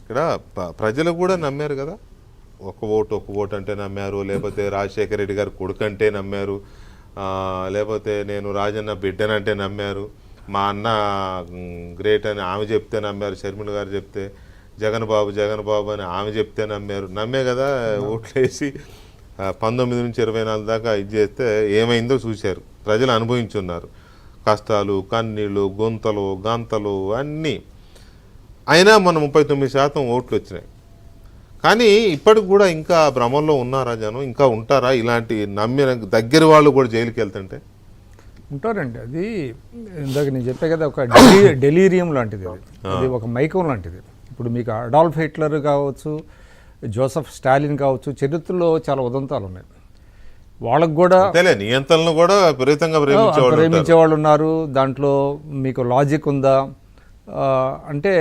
ఇక్కడ ప్రజలు కూడా నమ్మారు కదా, ఒక్క ఓటు అంటే నమ్మారు, లేకపోతే రాజశేఖర రెడ్డి గారు కొడుకు అంటే నమ్మారు, లేకపోతే నేను రాజన్న బిడ్డనంటే నమ్మారు, మా అన్న గ్రేట్ అని ఆమె చెప్తే నమ్మారు, షర్మిల గారు చెప్తే జగన్ బాబు అని ఆమె చెప్తే నమ్మే కదా ఓట్లు వేసి 19 నుంచి 24 దాకా ఇది చేస్తే ఏమైందో చూశారు, ప్రజలు అనుభవించున్నారు, కష్టాలు, కన్నీళ్ళు, గుంతలు, గంతలు అన్నీ. అయినా మన 39% ఓట్లు వచ్చినాయి. కానీ ఇప్పటికి కూడా ఇంకా భ్రమంలో ఉన్నారా జనం, ఇంకా ఉంటారా? ఇలాంటి నమ్మిన దగ్గర వాళ్ళు కూడా జైలుకి వెళ్తుంటే ఉంటారండి. అది ఇందాక నేను చెప్పే కదా, ఒక డెలీరియం లాంటిది, అది ఒక మైకం లాంటిది. ఇప్పుడు మీకు అడాల్ఫ్ హిట్లర్ కావచ్చు, జోసెఫ్ స్టాలిన్ కావచ్చు, చరిత్రలో చాలా ఉదంతాలు ఉన్నాయి. వాళ్ళకు కూడా నియంత్రణలు కూడా విపరీతంగా ప్రేమించే వాళ్ళు ఉన్నారు. దాంట్లో మీకు లాజిక్ ఉందా అంటే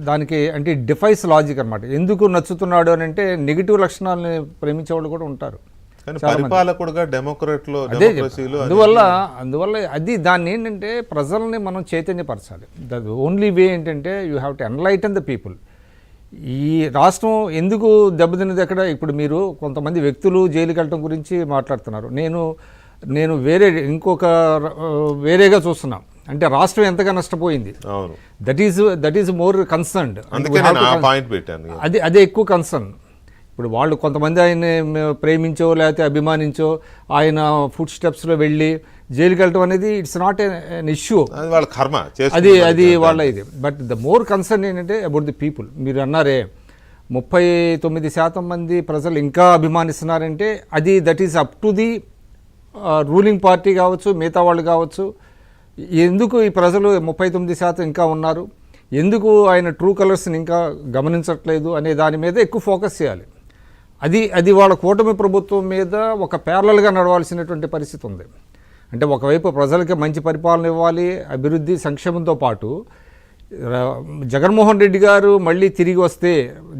దానికి అంటే డిఫైస్ లాజిక్ అనమాట. ఎందుకు నచ్చుతున్నాడు అని అంటే నెగిటివ్ లక్షణాలని ప్రేమించేవాళ్ళు కూడా ఉంటారు. అందువల్ల అది దాన్ని ఏంటంటే ప్రజల్ని మనం చైతన్యపరచాలి. ద ఓన్లీ వే ఏంటంటే you have to enlighten the people. ఈ రాష్ట్రం ఎందుకు దెబ్బతిన్నది ఎక్కడ? ఇప్పుడు మీరు కొంతమంది వ్యక్తులు జైలుకి వెళ్ళటం గురించి మాట్లాడుతున్నారు. నేను వేరేగా చూస్తున్నా. అంటే రాష్ట్రం ఎంతగా నష్టపోయింది, దట్ ఈస్ మోర్ కన్సర్న్డ్. అదే ఎక్కువ కన్సర్న్. ఇప్పుడు వాళ్ళు కొంతమంది ఆయన ప్రేమించో లేకపోతే అభిమానించో ఆయన ఫుడ్ స్టెప్స్లో వెళ్ళి జైలుకి వెళ్ళటం అనేది ఇట్స్ నాట్ ఎన్ ఇష్యూ, అది వాళ్ళ ఇది. బట్ ద మోర్ కన్సర్న్ ఏంటంటే అబౌట్ ది పీపుల్. మీరు అన్నారే 39% మంది ప్రజలు ఇంకా అభిమానిస్తున్నారంటే అది that is up to the ruling party కావచ్చు, మిగతా వాళ్ళు కావచ్చు. ఎందుకు ఈ ప్రజలు 39% ఇంకా ఉన్నారు, ఎందుకు ఆయన ట్రూ కలర్స్ని ఇంకా గమనించట్లేదు అనే దాని మీద ఎక్కువ ఫోకస్ చేయాలి. అది వాళ్ళ కూటమి ప్రభుత్వం మీద ఒక ప్యారలల్గా నడవాల్సినటువంటి పరిస్థితి ఉంది. అంటే ఒకవైపు ప్రజలకి మంచి పరిపాలన ఇవ్వాలి, అభివృద్ధి సంక్షేమంతో పాటు జగన్మోహన్ రెడ్డి గారు మళ్ళీ తిరిగి వస్తే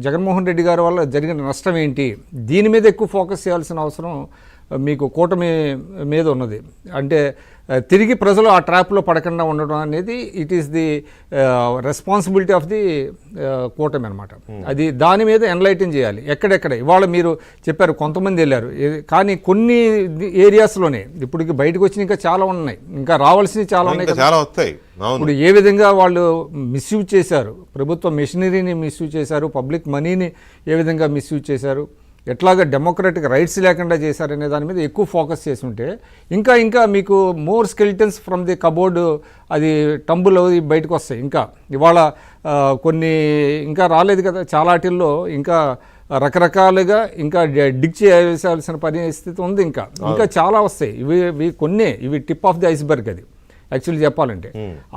జగన్మోహన్ రెడ్డి గారి వల్ల జరిగిన నష్టం ఏంటి, దీని మీద ఎక్కువ ఫోకస్ చేయాల్సిన అవసరం మీకు కూటమి మీద ఉన్నది. అంటే తిరిగి ప్రజలు ఆ ట్రాప్లో పడకుండా ఉండడం అనేది it is the responsibility of the కూటమి అనమాట. అది దాని మీద ఎన్లైటన్ చేయాలి. ఎక్కడెక్కడ ఇవాళ మీరు చెప్పారు కొంతమంది వెళ్ళారు, కానీ కొన్ని ఏరియాస్లోనే ఇప్పటికి బయటకు వచ్చిన ఇంకా చాలా ఉన్నాయి, ఇంకా రావాల్సినవి చాలా ఉన్నాయి. ఇప్పుడు ఏ విధంగా వాళ్ళు మిస్యూజ్ చేశారు, ప్రభుత్వ మెషినరీని మిస్యూజ్ చేశారు, పబ్లిక్ మనీని ఏ విధంగా మిస్యూజ్ చేశారు, ఎట్లాగా డెమోక్రటిక్ రైట్స్ లేకుండా చేశారనే దాని మీద ఎక్కువ ఫోకస్ చేసి ఉంటే ఇంకా మీకు more skeletons from the cupboard అది టంబుల్ బయటకు వస్తాయి. ఇంకా ఇవాళ కొన్ని ఇంకా రాలేదు కదా, చాలాటిల్లో ఇంకా రకరకాలుగా ఇంకా డిగ్ చేయాల్సిన పరిస్థితి ఉంది. ఇంకా చాలా వస్తాయి. ఇవి టిప్ ఆఫ్ ది ఐస్బర్గ్. అది యాక్చువల్లీ చెప్పాలంటే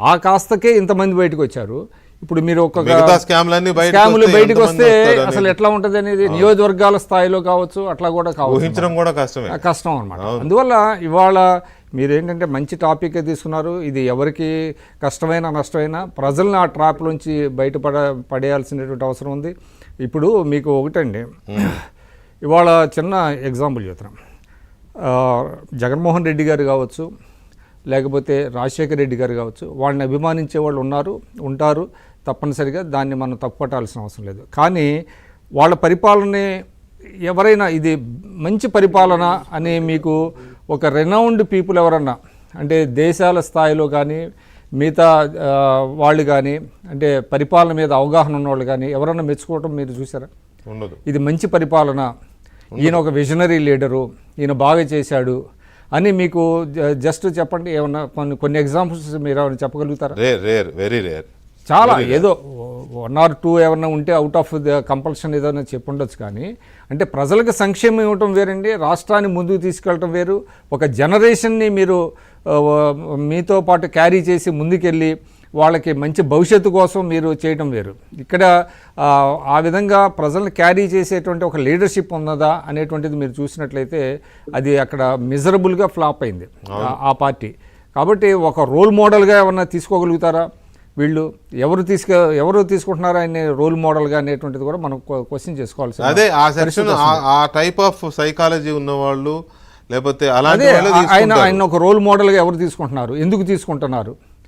ఆ కాస్తకే ఇంతమంది బయటకు వచ్చారు. ఇప్పుడు మీరు ఒక స్కాములు బయటకు వస్తే అసలు ఎట్లా ఉంటుంది అనేది నియోజకవర్గాల స్థాయిలో కావచ్చు, అట్లా కూడా కావచ్చు, కష్టం అనమాట. అందువల్ల ఇవాళ మీరేంటంటే మంచి టాపిక్ తీసుకున్నారు. ఇది ఎవరికి కష్టమైనా నష్టమైనా ప్రజల్ని ఆ ట్రాప్ నుంచి పడేయాల్సినటువంటి అవసరం ఉంది. ఇప్పుడు మీకు ఒకటండి, ఇవాళ చిన్న ఎగ్జాంపుల్ చెప్తున్నాం. జగన్మోహన్ రెడ్డి గారు కావచ్చు, లేకపోతే రాజశేఖర రెడ్డి గారు కావచ్చు, వాళ్ళని అభిమానించే వాళ్ళు ఉంటారు తప్పనిసరిగా, దాన్ని మనం తప్పుపట్టాల్సిన అవసరం లేదు. కానీ వాళ్ళ పరిపాలన ఎవరైనా ఇది మంచి పరిపాలన అని మీకు ఒక రెనౌండ్ పీపుల్ ఎవరన్నా అంటే దేశాల స్థాయిలో కానీ మిగతా వాళ్ళు కానీ అంటే పరిపాలన మీద అవగాహన ఉన్నవాళ్ళు కానీ ఎవరన్నా మెచ్చుకోవటం మీరు చూసారా? ఇది మంచి పరిపాలన, ఈయన ఒక విజనరీ లీడరు, ఈయన బాగా చేశాడు అని మీకు జస్ట్ చెప్పండి. ఏమన్నా కొన్ని ఎగ్జాంపుల్స్ మీరు ఏమైనా చెప్పగలుగుతారా? Very rare. చాలా ఏదో 1 or 2 ఏమన్నా ఉంటే అవుట్ ఆఫ్ ద కంపల్షన్ ఏదైనా చెప్పుండొచ్చు. కానీ అంటే ప్రజలకు సంక్షేమం ఇవ్వటం వేరండి, రాష్ట్రాన్ని ముందుకు తీసుకెళ్ళటం వేరు. ఒక జనరేషన్ని మీరు మీతో పాటు క్యారీ చేసి ముందుకెళ్ళి వాళ్ళకి మంచి భవిష్యత్తు కోసం మీరు చేయటం వేరు. ఇక్కడ ఆ విధంగా ప్రజల్ని క్యారీ చేసేటువంటి ఒక లీడర్షిప్ ఉన్నదా అనేటువంటిది మీరు చూసినట్లయితే అది అక్కడ మిజరబుల్గా ఫ్లాప్ అయింది ఆ పార్టీ. కాబట్టి ఒక రోల్ మోడల్గా ఏమన్నా తీసుకోగలుగుతారా వీళ్ళు? ఎవరు తీసుకుంటున్నారా ఆయన రోల్ మోడల్గా అనేటువంటిది కూడా మనం క్వశ్చన్ చేసుకోవాల్సి. అదే ఆ టైప్ ఆఫ్ సైకాలజీ ఉన్నవాళ్ళు లేకపోతే ఆయన ఒక రోల్ మోడల్గా ఎవరు తీసుకుంటున్నారు, ఎందుకు తీసుకుంటున్నారు?